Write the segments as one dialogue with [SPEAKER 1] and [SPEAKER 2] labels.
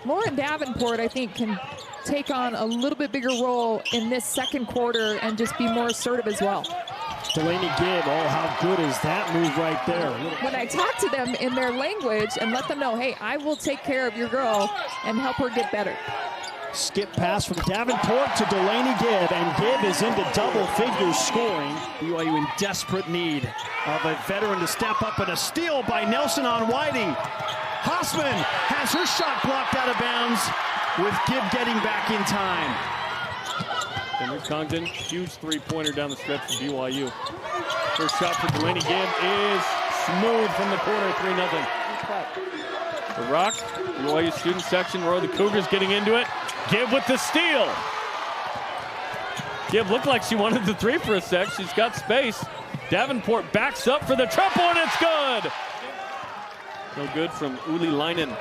[SPEAKER 1] Lauren Davenport, I think, can take on a little bit bigger role in this second quarter and just be more assertive as well.
[SPEAKER 2] Delaney Gibb, oh, how good is that move right there?
[SPEAKER 1] When I talk to them in their language and let them know, hey, I will take care of your girl and help her get better.
[SPEAKER 2] Skip pass from Davenport to Delaney Gibb, and Gibb is into double figures scoring. BYU in desperate need of a veteran to step up, and a steal by Nelson on Whiting. Hausman has her shot blocked out of bounds, with Gibb getting back in time.
[SPEAKER 3] Henry Congdon, huge three-pointer down the stretch for BYU. First shot for Delaney Gibb is smooth from the corner, 3-0. The Rock, BYU student section, Roy the Cougars getting into it. Gibb with the steal. Gibb looked like she wanted the three for a sec. She's got space. Davenport backs up for the triple, and it's good. No good from Uli Leinen.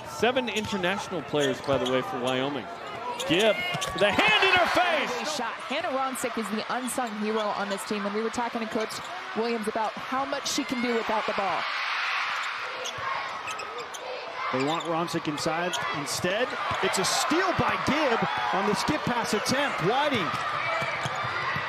[SPEAKER 3] 7 international players, by the way, for Wyoming. Gibb, the hand in her face.
[SPEAKER 1] Shot. Hannah Ronsick is the unsung hero on this team, and we were talking to Coach Williams about how much she can do without the ball.
[SPEAKER 2] They want Ronsick inside. Instead, it's a steal by Gibb on the skip pass attempt. Whiting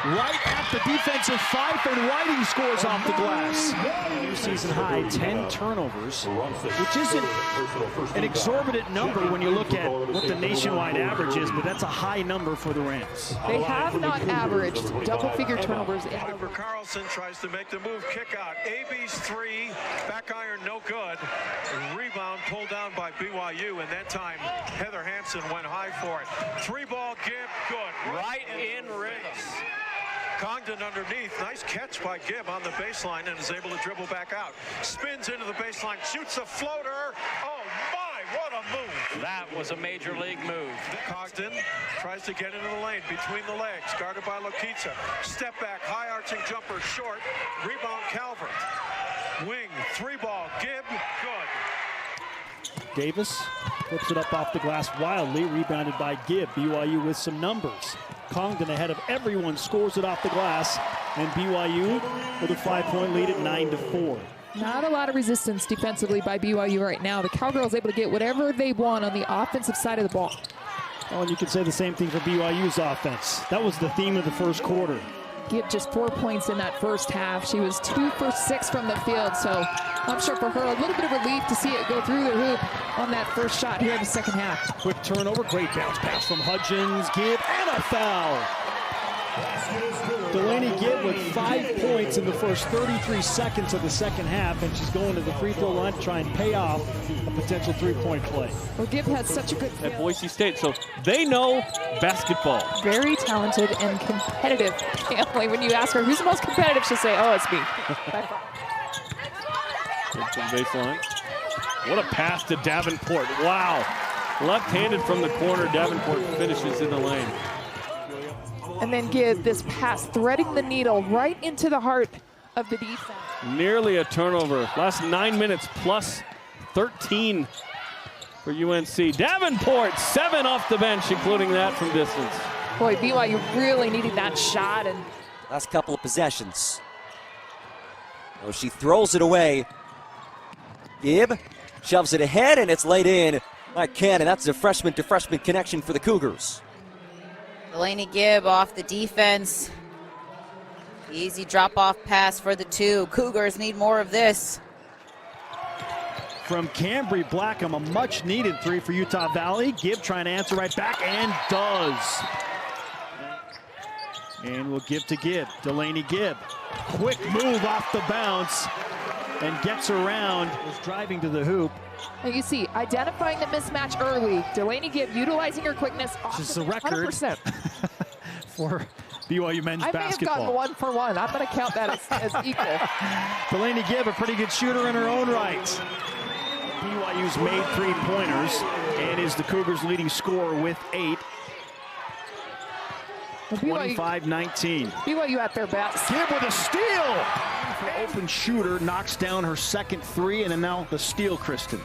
[SPEAKER 2] right at the defensive 5, and Whiting scores off the glass. New season high, 10 turnovers, which isn't an exorbitant number when you look at what the nationwide average is, but that's a high number for the Rams.
[SPEAKER 1] They have not averaged double-figure turnovers.
[SPEAKER 4] Oliver Carlson tries to make the move, kick out. AB's 3, back iron no good. Rebound pulled down by BYU, and that time Heather Hansen went high for it. 3-ball Gibb, good. Right in race. Congdon underneath, nice catch by Gibb on the baseline, and is able to dribble back out. Spins into the baseline, shoots a floater. Oh my, what a move.
[SPEAKER 5] That was a major league move.
[SPEAKER 4] Congdon tries to get into the lane, between the legs, guarded by Lokitsa. Step back, high arching jumper, short. Rebound Calvert. Wing, 3-ball, Gibb, good.
[SPEAKER 2] Davis flips it up off the glass wildly, rebounded by Gibb. BYU with some numbers. Congdon ahead of everyone, scores it off the glass, and BYU with a 5-point lead at 9-4.
[SPEAKER 1] Not a lot of resistance defensively by BYU right now. The Cowgirls able to get whatever they want on the offensive side of the ball.
[SPEAKER 2] Oh, and you could say the same thing for BYU's offense. That was the theme of the first quarter.
[SPEAKER 1] Gibb just 4 points in that first half. She was 2 for 6 from the field, so I'm sure for her a little bit of relief to see it go through the hoop on that first shot here in the second half.
[SPEAKER 2] Quick turnover, great bounce pass from Hudgens, Gibb, and a foul. Delaney Gibb with 5 points in the first 33 seconds of the second half, and she's going to the free throw line to try and pay off a potential 3-point play.
[SPEAKER 1] Well, Gibb had such a good
[SPEAKER 3] at Boise State, so they know basketball.
[SPEAKER 1] Very talented and competitive family. When you ask her who's the most competitive, she'll say, oh, it's me.
[SPEAKER 3] From baseline. What a pass to Davenport. Wow. Left-handed from the corner, Davenport finishes in the lane.
[SPEAKER 1] And then Gibb this pass, threading the needle right into the heart of the defense.
[SPEAKER 3] Nearly a turnover. Last 9 minutes plus 13 for UNC. Davenport, 7 off the bench, including that from distance.
[SPEAKER 1] Boy, BYU really needed that shot. And
[SPEAKER 6] last couple of possessions. Oh, she throws it away. Gibb shoves it ahead, and it's laid in by Cannon. That's a freshman-to-freshman connection for the Cougars.
[SPEAKER 7] Delaney Gibb off the defense. Easy drop-off pass for the 2. Cougars need more of this.
[SPEAKER 2] From Cambry Blackham, a much-needed 3 for Utah Valley. Gibb trying to answer right back, and does. And we'll give to Gibb. Delaney Gibb. Quick move off the bounce and gets around. Was driving to the hoop.
[SPEAKER 1] And you see, identifying the mismatch early. Delaney Gibb utilizing her quickness.
[SPEAKER 2] Which is a record
[SPEAKER 1] 100%.
[SPEAKER 2] for BYU men's basketball.
[SPEAKER 1] I may have gotten 1 for 1. I'm going to count that as equal.
[SPEAKER 2] Delaney Gibb, a pretty good shooter in her own right. BYU's made 3-pointers and is the Cougars' leading scorer with 8. 25-19.
[SPEAKER 1] BYU at their best.
[SPEAKER 2] Gibb with a steal. Open shooter knocks down her second 3, and then now the steal, Kristen.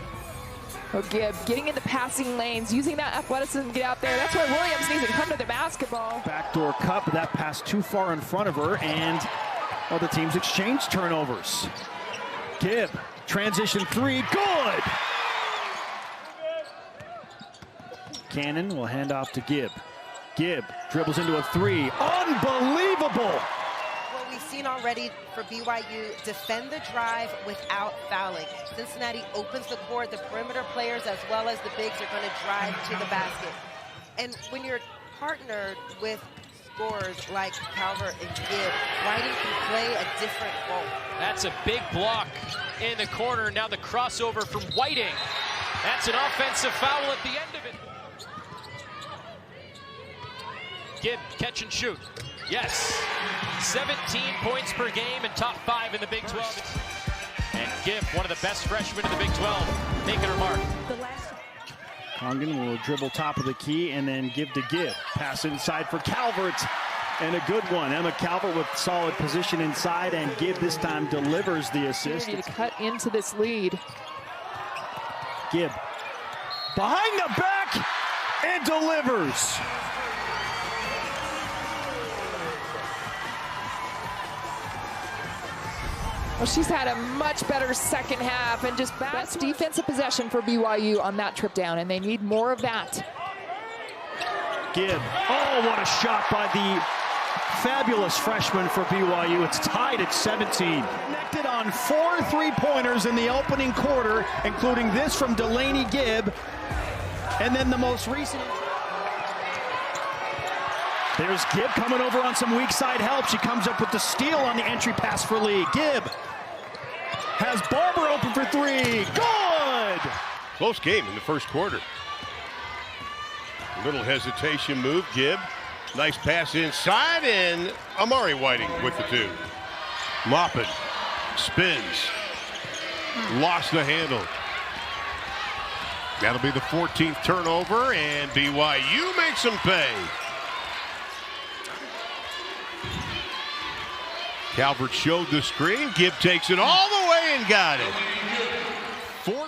[SPEAKER 1] Oh, Gibb getting into passing lanes, using that athleticism to get out there. That's why Williams needs to come to the basketball.
[SPEAKER 2] Backdoor cut, but that pass too far in front of her, and the teams exchange turnovers. Gibb, transition 3, good. Cannon will hand off to Gibb. Gibb dribbles into a three. Unbelievable!
[SPEAKER 8] What we've seen already for BYU, defend the drive without fouling. Cincinnati opens the court. The perimeter players as well as the bigs are going to drive to the basket. And when you're partnered with scorers like Calvert and Gibb, Whiting can play a different role.
[SPEAKER 5] That's a big block in the corner. Now the crossover from Whiting. That's an offensive foul at the end of it. Gibb, catch and shoot. Yes. 17 points per game and top 5 in the Big 12. And Gibb, one of the best freshmen in the Big 12, making her mark.
[SPEAKER 2] Congan will dribble top of the key and then give to Gibb. Pass inside for Calvert. And a good one. Emma Calvert with solid position inside, and Gibb this time delivers the assist.
[SPEAKER 1] To cut into this lead.
[SPEAKER 2] Gibb behind the back and delivers.
[SPEAKER 1] Well, she's had a much better second half and just best defensive possession for BYU on that trip down, and they need more of that.
[SPEAKER 2] Gibb. Oh, what a shot by the fabulous freshman for BYU. It's tied at 17. Connected on 4 3-pointers in the opening quarter, including this from Delaney Gibb, and then the most recent. There's Gibb coming over on some weak side help. She comes up with the steal on the entry pass for Lee. Gibb has Barber open for 3. Good!
[SPEAKER 9] Close game in the first quarter. A little hesitation move, Gibb. Nice pass inside, and Amari Whiting with the 2. Moppin spins. Lost the handle. That'll be the 14th turnover, and BYU makes them pay. Calvert showed the screen. Gibb takes it all the way and got it. 14.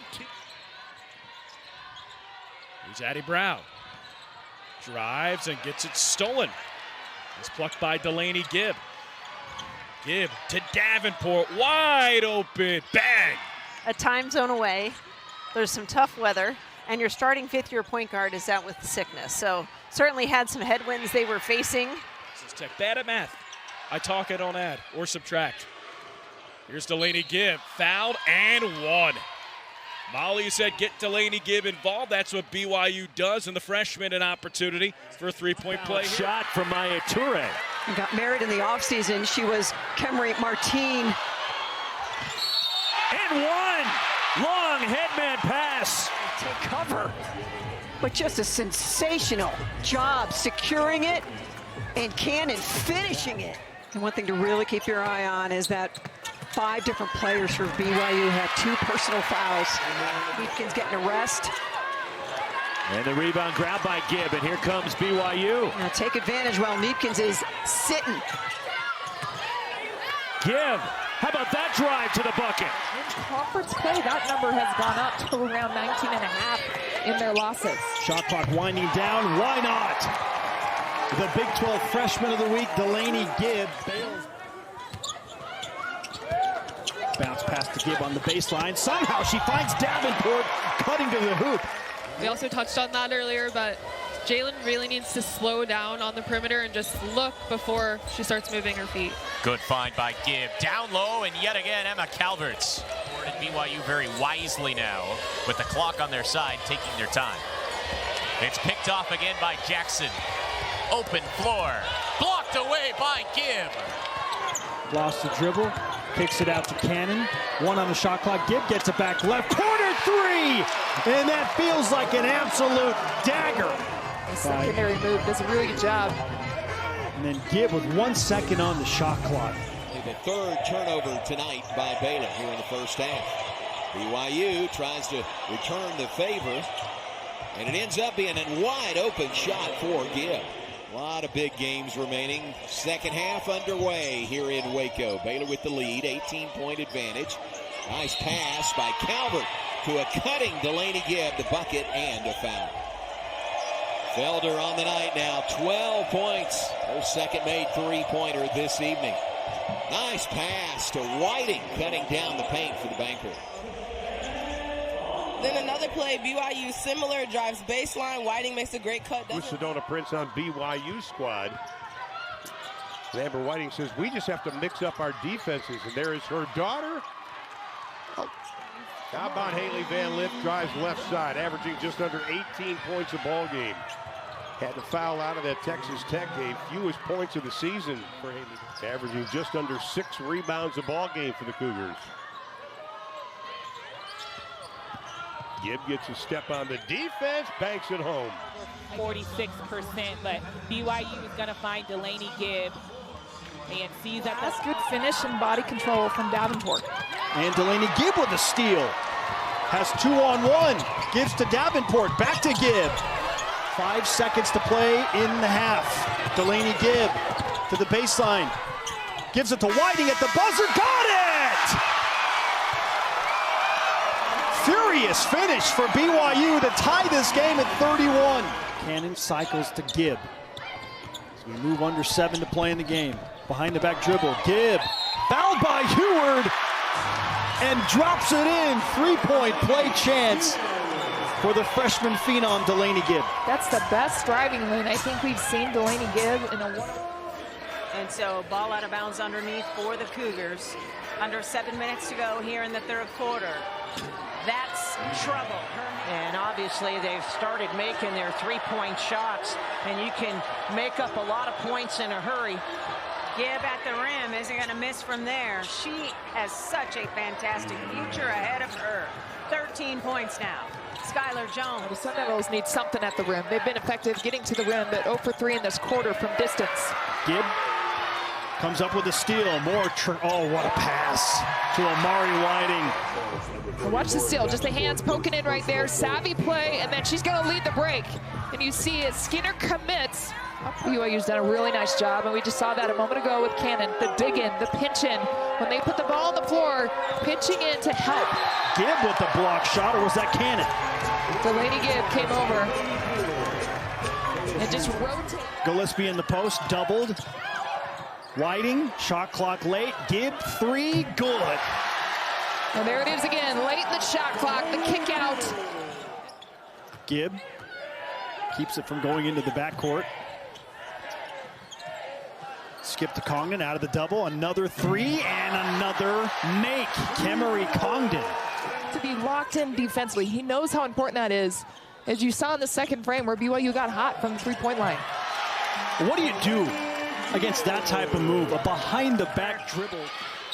[SPEAKER 10] Here's Addie Brown. Drives and gets it stolen. It's plucked by Delaney Gibb. Gibb to Davenport. Wide open. Bang!
[SPEAKER 11] A time zone away. There's some tough weather. And your starting fifth-year point guard is out with sickness. So certainly had some headwinds they were facing.
[SPEAKER 10] This is Tech bad at math. I talk, I don't add or subtract. Here's Delaney Gibb, fouled and 1. Molly said get Delaney Gibb involved. That's what BYU does, and the freshman an opportunity for a 3-point play.
[SPEAKER 2] Shot from Maya Toure.
[SPEAKER 12] Got married in the offseason. She was Kemery Martine.
[SPEAKER 2] And 1. Long headman pass.
[SPEAKER 12] Take cover. But just a sensational job securing it and Cannon finishing it. And one thing to really keep your eye on is that 5 different players for BYU have 2 personal fouls. Neepkin's getting a rest.
[SPEAKER 2] And the rebound grabbed by Gibb, and here comes BYU.
[SPEAKER 12] Now take advantage while Neepkins is sitting.
[SPEAKER 2] Gibb, how about that drive to the bucket?
[SPEAKER 1] In conference play, that number has gone up to around 19.5 in their losses.
[SPEAKER 2] Shot clock winding down, why not? The Big 12 Freshman of the Week, Delaney Gibb. Bounce pass to Gibb on the baseline. Somehow she finds Davenport cutting to the hoop.
[SPEAKER 13] We also touched on that earlier, but Jalen really needs to slow down on the perimeter and just look before she starts moving her feet.
[SPEAKER 5] Good find by Gibb. Down low, and yet again, Emma Calvert's. BYU very wisely now with the clock on their side, taking their time. It's picked off again by Jackson. Open floor. Blocked away by Gibb.
[SPEAKER 2] Lost the dribble. Kicks it out to Cannon. 1 on the shot clock. Gibb gets it back left. Corner 3! And that feels like an absolute dagger.
[SPEAKER 1] The secondary move does a really good job.
[SPEAKER 2] And then Gibb with 1 second on the shot clock.
[SPEAKER 14] The 3rd turnover tonight by Baylor here in the first half. BYU tries to return the favor, and it ends up being a wide open shot for Gibb. A lot of big games remaining. Second half underway here in Waco. Baylor with the lead, 18-point advantage. Nice pass by Calvert to a cutting Delaney Gibb, the bucket and a foul. Felder on the night now, 12 points. Her second made 3-pointer this evening. Nice pass to Whiting, cutting down the paint for the banker.
[SPEAKER 15] Then another play, BYU similar, drives baseline. Whiting makes a great cut.
[SPEAKER 9] Sedona Prince on BYU squad. And Amber Whiting says, we just have to mix up our defenses. And there is her daughter. Oh. How about Haley Van Lith drives left side, averaging just under 18 points a ball game. Had to foul out of that Texas Tech game. Fewest points of the season for Haley. Averaging just under 6 rebounds a ball game for the Cougars. Gibb gets a step on the defense, banks it home.
[SPEAKER 16] 46%, but BYU is going to find Delaney Gibb. And sees that
[SPEAKER 1] that's good finish and body control from Davenport.
[SPEAKER 2] And Delaney Gibb with a steal. Has 2-on-1. Gives to Davenport. Back to Gibb. 5 seconds to play in the half. Delaney Gibb to the baseline. Gives it to Whiting at the buzzer. Got it! Furious finish for BYU to tie this game at 31. Cannon cycles to Gibb. As we move under 7 to play in the game. Behind the back dribble. Gibb fouled by Heward and drops it in. 3-point play chance for the freshman phenom Delaney Gibb.
[SPEAKER 1] That's the best driving lane I think we've seen Delaney Gibb in a while.
[SPEAKER 11] And so ball out of bounds underneath for the Cougars. Under 7 minutes to go here in the third quarter. That's trouble.
[SPEAKER 17] And obviously they've started making their 3-point shots, and you can make up a lot of points in a hurry.
[SPEAKER 11] Gibb at the rim isn't going to miss from there. She has such a fantastic future ahead of her. 13 points now. Skylar Jones.
[SPEAKER 1] The Seminoles need something at the rim. They've been effective getting to the rim, but 0 for 3 in this quarter from distance.
[SPEAKER 2] Gibb comes up with a steal. Oh, what a pass to Amari Whiting.
[SPEAKER 1] So watch the steal. Just the hands poking in right there. Savvy play, and then she's going to lead the break. And you see as Skinner commits. BYU's done a really nice job, and we just saw that a moment ago with Cannon. The dig in, the pinch in. When they put the ball on the floor, pitching in to help.
[SPEAKER 2] Gibb with the block shot, or was that Cannon?
[SPEAKER 1] Delaney Gibb came over and just rotated.
[SPEAKER 2] Gillespie in the post, doubled. Whiting, shot clock late. Gibb, 3, good.
[SPEAKER 1] And there it is again, late in the shot clock, the kick out.
[SPEAKER 2] Gibb keeps it from going into the backcourt. Skip to Congdon, out of the double, another 3 and another make. Kemery Congdon.
[SPEAKER 1] To be locked in defensively, he knows how important that is. As you saw in the second frame where BYU got hot from the 3-point line.
[SPEAKER 2] What do you do against that type of move, a behind-the-back dribble?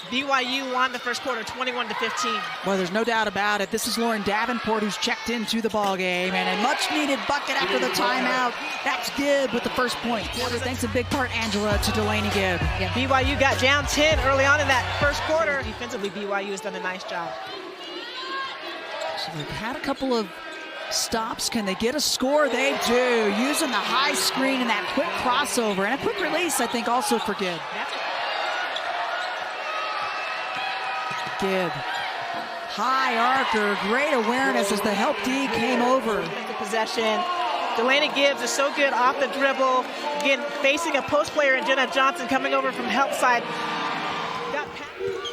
[SPEAKER 18] BYU won the first quarter 21-15.
[SPEAKER 19] Well, there's no doubt about it. This is Lauren Davenport who's checked into the ball game, and a much-needed bucket after the timeout. That's Gibb with the first point. Thanks in big part, Angela, to Delaney Gibb.
[SPEAKER 18] Yeah, BYU got down 10 early on in that first quarter. Defensively, BYU has done a nice job.
[SPEAKER 19] So they've had a couple of stops. Can they get a score? They do, using the high screen and that quick crossover and a quick release, I think, also for Gibb. Gibb, high archer, great awareness as the help D came over.
[SPEAKER 18] Possession. Delaney Gibbs is so good off the dribble. Again, facing a post player in Jenna Johnson coming over from help side.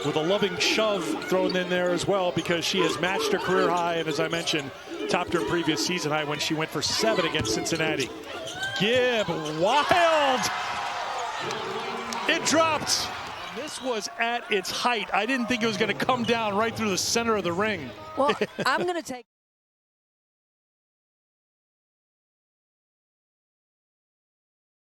[SPEAKER 20] With a loving shove thrown in there as well, because she has matched her career high, and as I mentioned, topped her previous season high when she went for 7 against Cincinnati. Gibb, wild! It dropped. This was at its height. I didn't think it was going to come down right through the center of the ring.
[SPEAKER 12] Well, I'm going to take